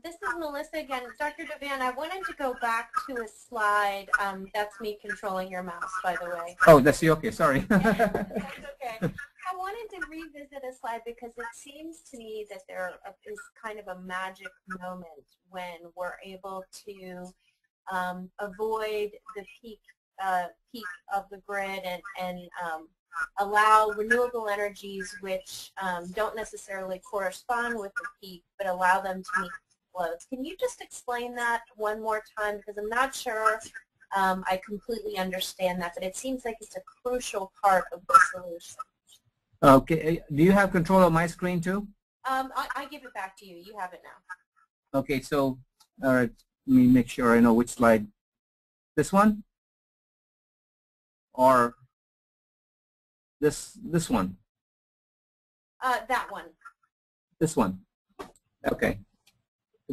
This is Melissa again. Dr. Divan, I wanted to go back to a slide. That's me controlling your mouse, by the way. Oh, that's you. Okay, sorry. That's okay. I wanted to revisit a slide because it seems to me that there is kind of a magic moment when we're able to avoid the peak of the grid and allow renewable energies which don't necessarily correspond with the peak, but allow them to meet loads. Can you just explain that one more time? Because I'm not sure I completely understand that, but it seems like it's a crucial part of the solution. Okay. Do you have control of my screen too? I give it back to you. You have it now. Okay. So, all right. Let me make sure I know which slide. This one? Or this one? That one. This one. Okay.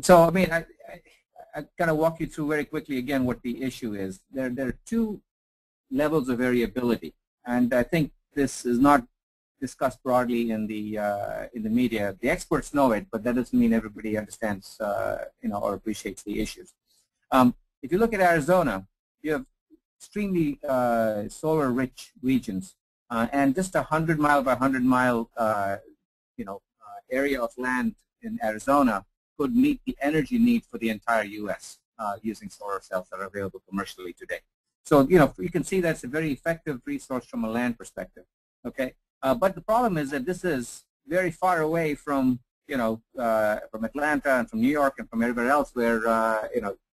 So, I mean, I kind of walk you through very quickly again what the issue is. There are two levels of variability, and I think this is not discussed broadly in the media. The experts know it, but that doesn't mean everybody understands, or appreciates the issues. If you look at Arizona, you have extremely solar-rich regions, and just a 100-mile by 100-mile, area of land in Arizona could meet the energy need for the entire U.S. Using solar cells that are available commercially today. So, you can see that's a very effective resource from a land perspective. Okay, but the problem is that this is very far away from, from Atlanta and from New York and from everywhere else where,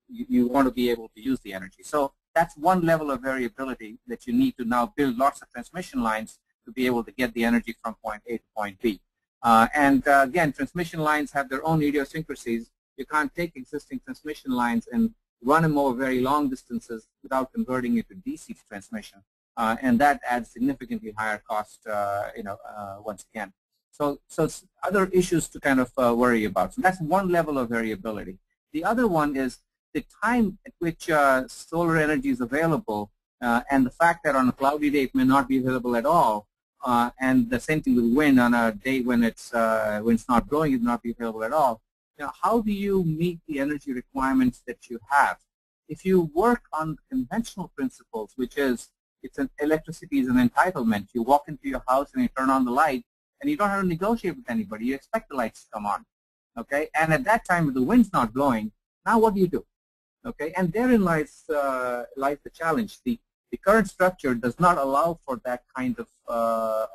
you want to be able to use the energy. So that's one level of variability that you need to now build lots of transmission lines to be able to get the energy from point A to point B. Again, transmission lines have their own idiosyncrasies. You can't take existing transmission lines and run them over very long distances without converting it to DC transmission, and that adds significantly higher cost, once again. So it's other issues to kind of worry about. So that's one level of variability. The other one is the time at which solar energy is available, and the fact that on a cloudy day it may not be available at all. And the same thing with wind. On a day when it's not blowing, it will not be available at all. How do you meet the energy requirements that you have? If you work on conventional principles, which is electricity is an entitlement. You walk into your house and you turn on the light, and you don't have to negotiate with anybody. You expect the lights to come on, okay? And at that time, if the wind's not blowing, now what do you do? Okay, and therein lies the challenge. The current structure does not allow for that kind of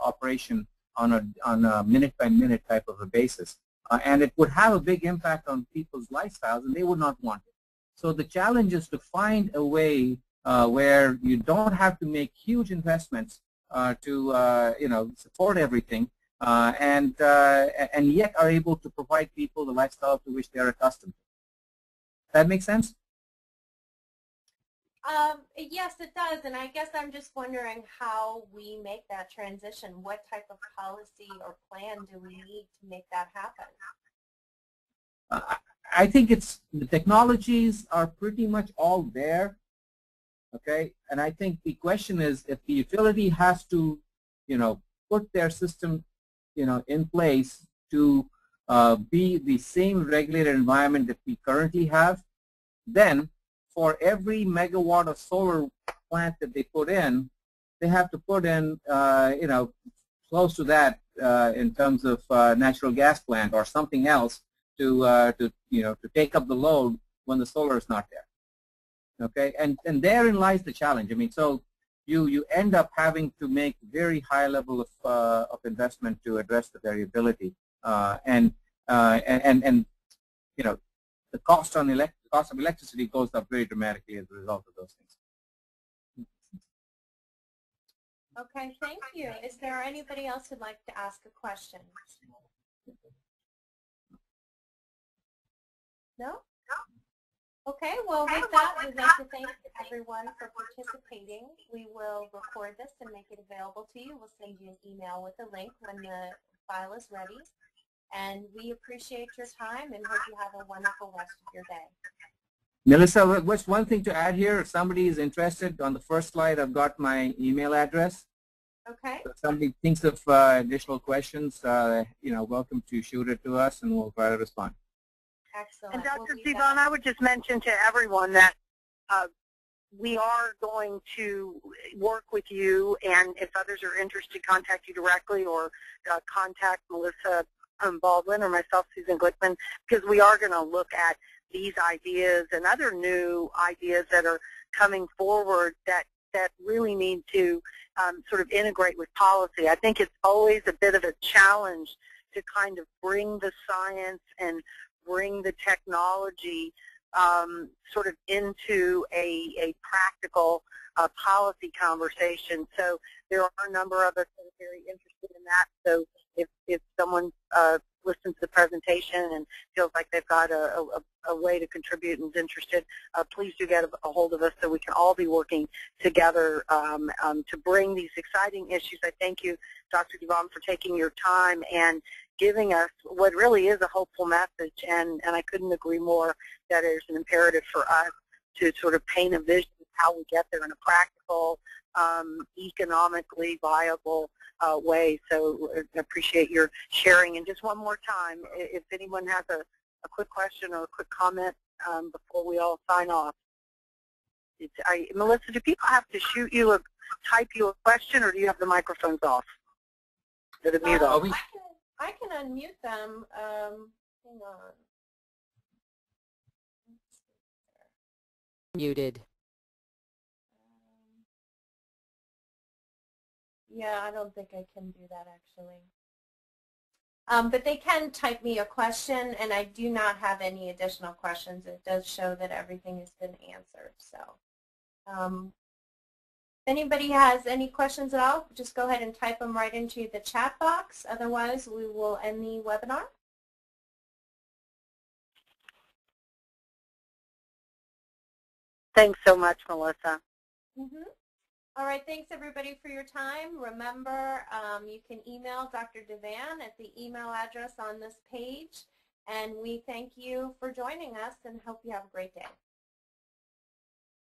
operation on a minute-by-minute type of a basis. And it would have a big impact on people's lifestyles, and they would not want it. So the challenge is to find a way where you don't have to make huge investments to support everything, and yet are able to provide people the lifestyle to which they are accustomed to. That make sense? Yes, it does, and I guess I'm just wondering how we make that transition. What type of policy or plan do we need to make that happen? I think the technologies are pretty much all there, okay? And I think the question is if the utility has to, put their system, in place to be the same regulated environment that we currently have, then for every megawatt of solar plant that they put in, they have to put in, close to that in terms of natural gas plant or something else to take up the load when the solar is not there. Okay, and therein lies the challenge. I mean, so you end up having to make very high level of investment to address the variability, and the cost of electricity goes up very dramatically as a result of those things. Okay, thank you. Is there anybody else who'd like to ask a question? No? Okay, well with that, we'd like to thank everyone for participating. We will record this and make it available to you. We'll send you an email with a link when the file is ready. And we appreciate your time and hope you have a wonderful rest of your day. Melissa, what's one thing to add here? If somebody is interested, on the first slide I've got my email address. Okay. So if somebody thinks of additional questions, welcome to shoot it to us and we'll try to respond. Excellent. And Dr. We'll leave Divan, I would just mention to everyone that we are going to work with you, and if others are interested, contact you directly or contact Melissa Baldwin or myself, Susan Glickman, because we are going to look at these ideas and other new ideas that are coming forward that really need to sort of integrate with policy. I think it's always a bit of a challenge to kind of bring the science and bring the technology sort of into a practical policy conversation. So there are a number of us that are very interested in that. So if someone listens to the presentation and feels like they've got a way to contribute and is interested, please do get a hold of us so we can all be working together to bring these exciting issues. I thank you, Dr. Divan, for taking your time and giving us what really is a hopeful message, and I couldn't agree more that there's an imperative for us to sort of paint a vision of how we get there in a practical, economically viable way. So I appreciate your sharing. And just one more time, if anyone has a quick question or a quick comment before we all sign off. Melissa, do people have to type you a question, or do you have the microphones off? The mute off? I can unmute them. Hang on. Muted. Yeah, I don't think I can do that actually. But they can type me a question, and I do not have any additional questions. It does show that everything has been answered. So if anybody has any questions at all, just go ahead and type them right into the chat box. Otherwise, we will end the webinar. Thanks so much, Melissa. All right, thanks everybody for your time. Remember, you can email Dr. Divan at the email address on this page. And we thank you for joining us and hope you have a great day.